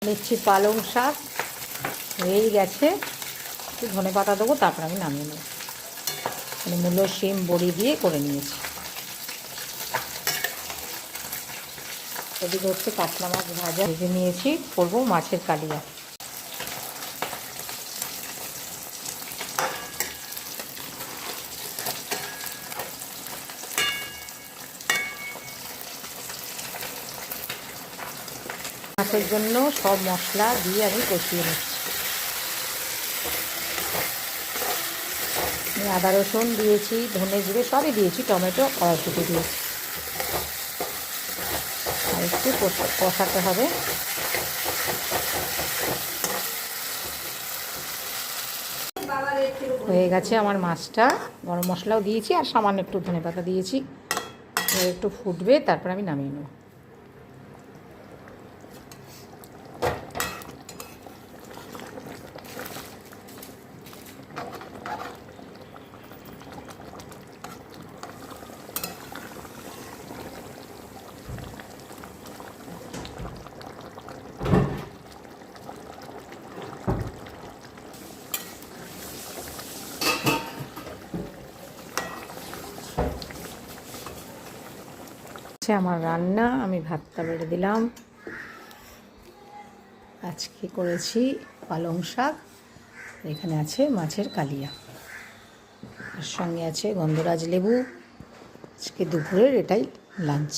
নিচ্ছি পালং শাক, হয়েই গেছে। একটু ধনে পাতা দেবো, তারপর আমি নামিয়ে নেব। মানে মূলো, শিম, বড়ি দিয়ে করে নিয়েছি। এদিকে হচ্ছে কাতলা মাছ ভাজা ভেজে নিয়েছি, করবো মাছের কালিয়া। মাছের জন্য সব মশলা দিয়ে আমি কষিয়ে নিচ্ছি। আমি আদা রসুন দিয়েছি, ধনে জিরে সবই দিয়েছি, টমেটো, কড়াইশুঁটি দিয়েছি। আর একটু কষাতে হবে। হয়ে গেছে আমার মাছটা। গরম মশলাও দিয়েছি আর সামান্য একটু ধনে পাতা দিয়েছি। একটু ফুটবে, তারপর আমি নামিয়ে নেব। আমার রান্না, আমি ভাতটা বেড়ে দিলাম। আজকে করেছি পালং শাক, এখানে আছে মাছের কালিয়া, আর সঙ্গে আছে গন্ধরাজ লেবু। আজকে দুপুরের এটাই লাঞ্চ।